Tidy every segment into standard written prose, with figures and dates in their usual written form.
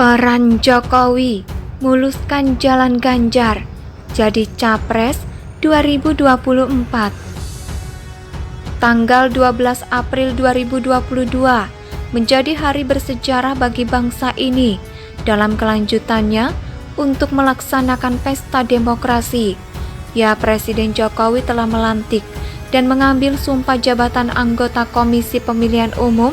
Peran Jokowi muluskan jalan Ganjar jadi Capres 2024. Tanggal 12 April 2022 menjadi hari bersejarah bagi bangsa ini dalam kelanjutannya untuk melaksanakan pesta demokrasi. Ya, Presiden Jokowi telah melantik dan mengambil sumpah jabatan anggota Komisi Pemilihan Umum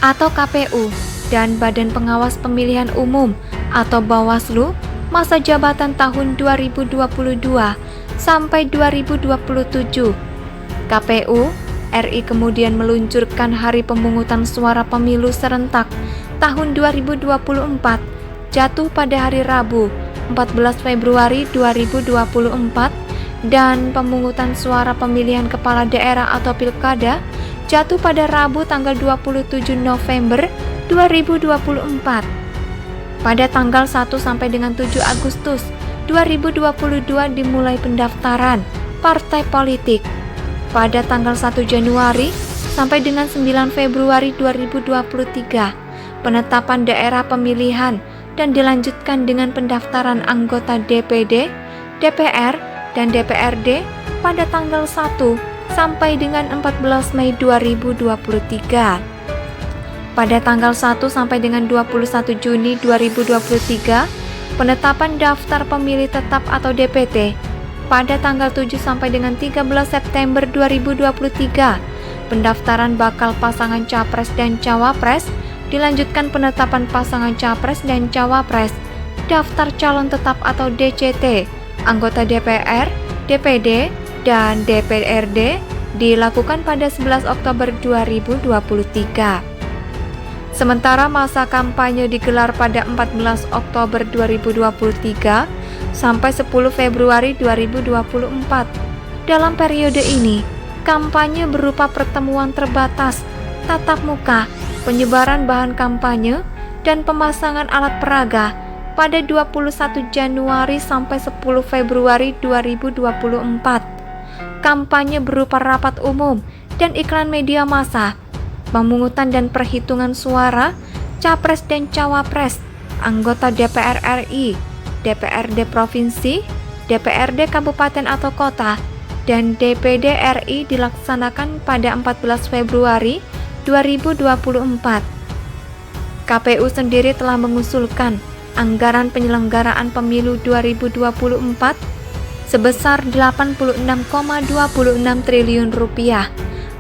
atau KPU dan Badan Pengawas Pemilihan Umum atau Bawaslu masa jabatan tahun 2022 sampai 2027. KPU RI kemudian meluncurkan hari pemungutan suara pemilu serentak tahun 2024 jatuh pada hari Rabu 14 Februari 2024 dan pemungutan suara pemilihan kepala daerah atau pilkada jatuh pada Rabu tanggal 27 November 2024. Pada tanggal 1 sampai dengan 7 Agustus 2022 dimulai pendaftaran partai politik. Pada tanggal 1 Januari sampai dengan 9 Februari 2023, penetapan daerah pemilihan dan dilanjutkan dengan pendaftaran anggota DPD, DPR, dan DPRD pada tanggal 1 sampai dengan 14 Mei 2023. Pada tanggal 1 sampai dengan 21 Juni 2023, penetapan daftar pemilih tetap atau DPT. Pada tanggal 7 sampai dengan 13 September 2023, pendaftaran bakal pasangan Capres dan Cawapres, dilanjutkan penetapan pasangan Capres dan Cawapres, daftar calon tetap atau DCT, anggota DPR, DPD, dan DPRD dilakukan pada 11 Oktober 2023. Sementara masa kampanye digelar pada 14 Oktober 2023 sampai 10 Februari 2024. Dalam periode ini, kampanye berupa pertemuan terbatas, tatap muka, penyebaran bahan kampanye, dan pemasangan alat peraga pada 21 Januari sampai 10 Februari 2024. Kampanye berupa rapat umum dan iklan media massa, pemungutan dan perhitungan suara Capres dan Cawapres, anggota DPR RI, DPRD Provinsi, DPRD Kabupaten atau Kota, dan DPD RI dilaksanakan pada 14 Februari 2024. KPU sendiri telah mengusulkan anggaran penyelenggaraan pemilu 2024 sebesar 86,26 triliun rupiah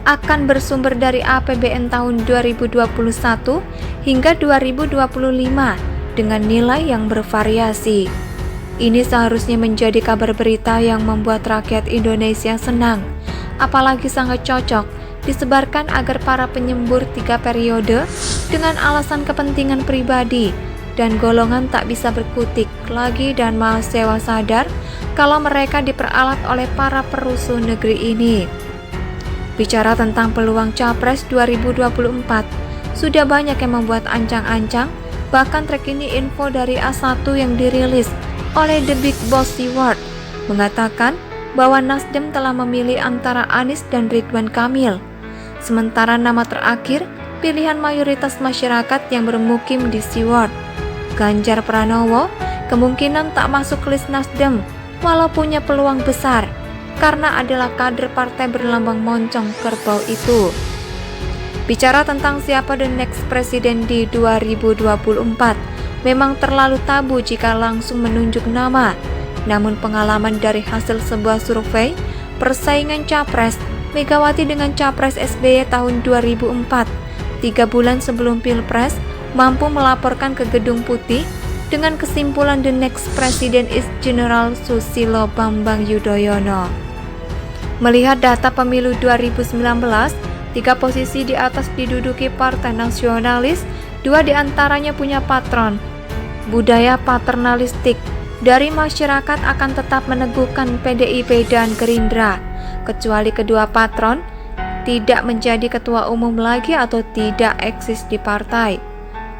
akan bersumber dari APBN tahun 2021 hingga 2025 dengan nilai yang bervariasi. Ini seharusnya menjadi kabar berita yang membuat rakyat Indonesia senang, apalagi sangat cocok disebarkan agar para penyembur 3 periode dengan alasan kepentingan pribadi dan golongan tak bisa berkutik lagi dan mahasiswa sadar kalau mereka diperalat oleh para perusuh negeri ini. Bicara tentang peluang Capres 2024, sudah banyak yang membuat ancang-ancang. Bahkan terkini info dari A1 yang dirilis oleh The Big Boss Award mengatakan bahwa Nasdem telah memilih antara Anies dan Ridwan Kamil. Sementara nama terakhir pilihan mayoritas masyarakat yang bermukim di Siward, Ganjar Pranowo, kemungkinan tak masuk list Nasdem walau punya peluang besar karena adalah kader partai berlambang moncong kerbau itu. Bicara tentang siapa the next presiden di 2024, memang terlalu tabu jika langsung menunjuk nama. Namun pengalaman dari hasil sebuah survei persaingan Capres Megawati dengan Capres SBY tahun 2004, 3 bulan sebelum Pilpres, mampu melaporkan ke Gedung Putih dengan kesimpulan the next president is General Susilo Bambang Yudhoyono. Melihat data pemilu 2019, 3 posisi di atas diduduki partai nasionalis, 2 diantaranya punya patron. Budaya paternalistik dari masyarakat akan tetap meneguhkan PDIP dan Gerindra, kecuali kedua patron tidak menjadi ketua umum lagi atau tidak eksis di partai.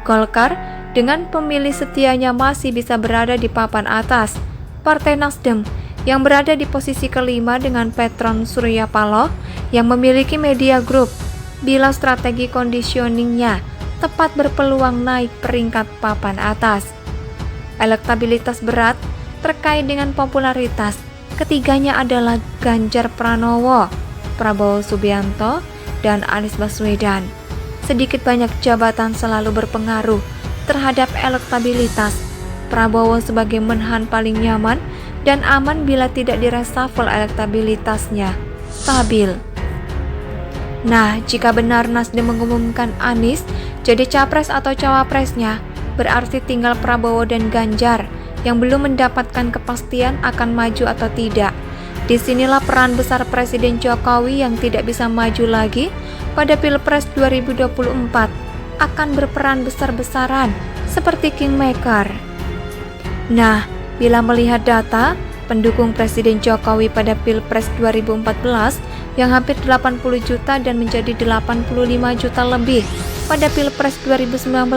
Golkar dengan pemilih setianya masih bisa berada di papan atas. Partai Nasdem yang berada di posisi kelima dengan patron Surya Paloh yang memiliki media group bila strategi conditioningnya tepat berpeluang naik peringkat papan atas. Elektabilitas berat terkait dengan popularitas ketiganya adalah Ganjar Pranowo, Prabowo Subianto, dan Anies Baswedan. Sedikit banyak jabatan selalu berpengaruh terhadap elektabilitas. Prabowo sebagai menhan paling nyaman dan aman bila tidak direshuffle elektabilitasnya stabil. Nah, jika benar Nasdem mengumumkan Anies jadi capres atau cawapresnya, berarti tinggal Prabowo dan Ganjar yang belum mendapatkan kepastian akan maju atau tidak. Disinilah peran besar Presiden Jokowi yang tidak bisa maju lagi pada Pilpres 2024 akan berperan besar-besaran seperti kingmaker. Nah, bila melihat data pendukung Presiden Jokowi pada Pilpres 2014 yang hampir 80 juta dan menjadi 85 juta lebih pada Pilpres 2019,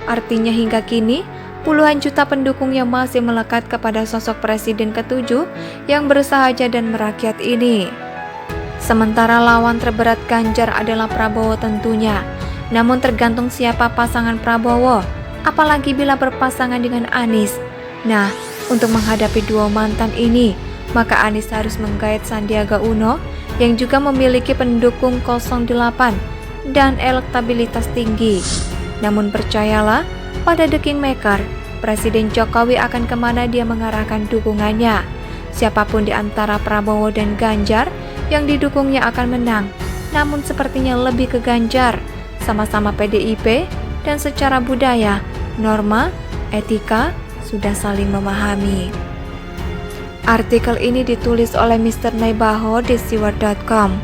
artinya hingga kini puluhan juta pendukung yang masih melekat kepada sosok Presiden ke-7 yang bersahaja dan merakyat ini. Sementara lawan terberat Ganjar adalah Prabowo tentunya, namun tergantung siapa pasangan Prabowo, apalagi bila berpasangan dengan Anies. Nah, untuk menghadapi duo mantan ini, maka Anies harus menggait Sandiaga Uno yang juga memiliki pendukung 08 dan elektabilitas tinggi. Namun percayalah, pada The Kingmaker, Presiden Jokowi akan kemana dia mengarahkan dukungannya. Siapapun di antara Prabowo dan Ganjar yang didukungnya akan menang, namun sepertinya lebih ke Ganjar. Sama-sama PDIP dan secara budaya, norma, etika sudah saling memahami. Artikel ini ditulis oleh Mr. Naibaho di siwar.com.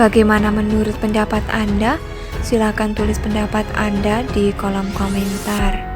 Bagaimana menurut pendapat Anda? Silakan tulis pendapat Anda di kolom komentar.